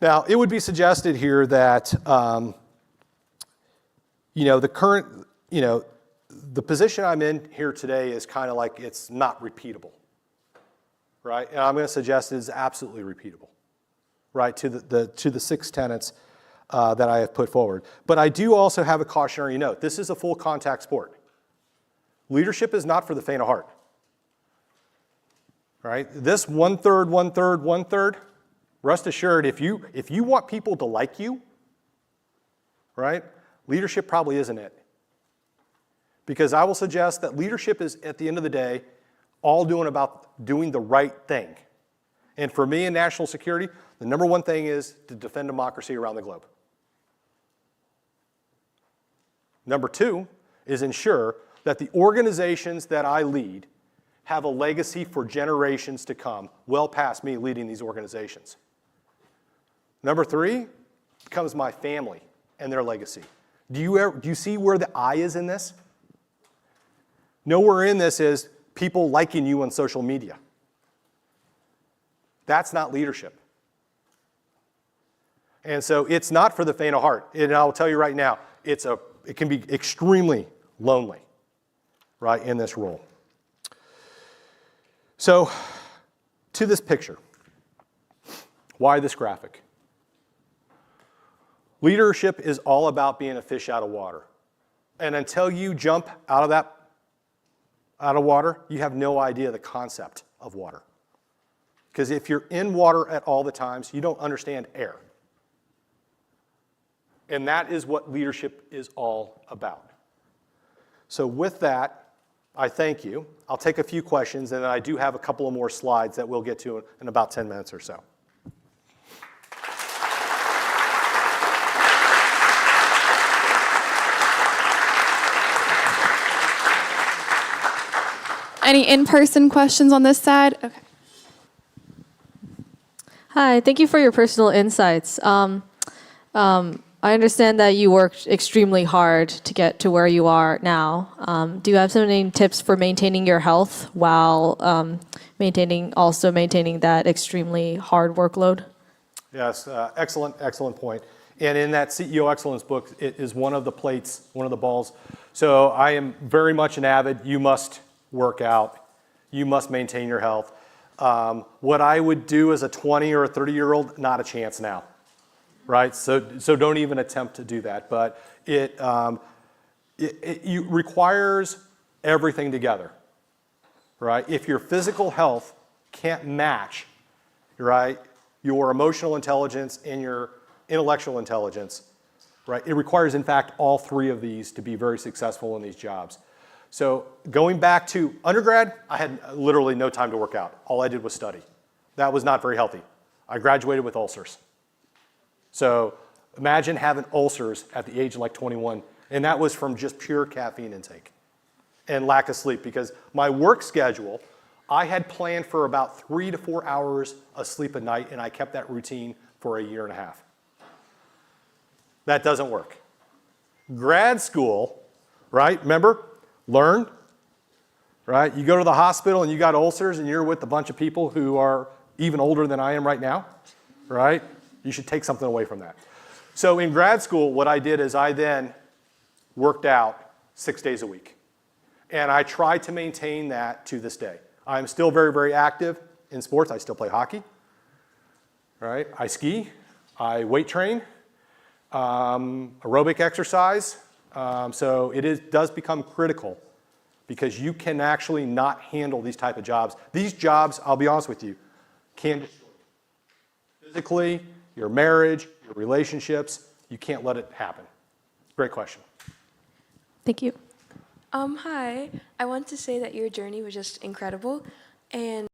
Now, it would be suggested here that, the position I'm in here today is kind of like it's not repeatable, right? And I'm going to suggest it is absolutely repeatable, right, to the 6 tenets that I have put forward. But I do also have a cautionary note. This is a full contact sport. Leadership is not for the faint of heart, right? This 1/3, 1/3, 1/3, rest assured, if you want people to like you, right, leadership probably isn't it. Because I will suggest that leadership is, at the end of the day, all about doing the right thing. And for me in national security, the number one thing is to defend democracy around the globe. Number 2 is ensure that the organizations that I lead have a legacy for generations to come, well past me leading these organizations. Number 3 becomes my family and their legacy. Do you see where the I is in this? Nowhere in this is people liking you on social media. That's not leadership. And so it's not for the faint of heart. And I'll tell you right now, it can be extremely lonely, right, in this role. So, to this picture, why this graphic? Leadership is all about being a fish out of water. And until you jump out of water, you have no idea the concept of water. Because if you're in water at all the times, you don't understand air. And that is what leadership is all about. So with that, I thank you. I'll take a few questions, and then I do have a couple of more slides that we'll get to in about 10 minutes or so. Any in-person questions on this side? Okay. Hi, thank you for your personal insights. I understand that you worked extremely hard to get to where you are now. Do you have some tips for maintaining your health while maintaining that extremely hard workload? Yes, excellent point. And in that CEO Excellence book, it is one of the plates, one of the balls. So I am very much an avid, you must work out, you must maintain your health. What I would do as a 20 or a 30-year-old, not a chance now, right? So don't even attempt to do that. But it requires everything together, right? If your physical health can't match, right, your emotional intelligence and your intellectual intelligence, right, it requires, in fact, all 3 of these to be very successful in these jobs. So going back to undergrad, I had literally no time to work out. All I did was study. That was not very healthy. I graduated with ulcers. So imagine having ulcers at the age of like 21, and that was from just pure caffeine intake and lack of sleep, because my work schedule, I had planned for about 3 to 4 hours of sleep a night, and I kept that routine for a year and a half. That doesn't work. Grad school, right, remember? Learn, right? You go to the hospital and you got ulcers and you're with a bunch of people who are even older than I am right now, right? You should take something away from that. So in grad school, what I did is I then worked out 6 days a week. And I try to maintain that to this day. I'm still very, very active in sports. I still play hockey, right? I ski, I weight train, aerobic exercise. So it does become critical, because you can actually not handle these type of jobs. These jobs, I'll be honest with you, can destroy you. Physically, your marriage, your relationships, you can't let it happen. Great question. Thank you. Hi, I want to say that your journey was just incredible, and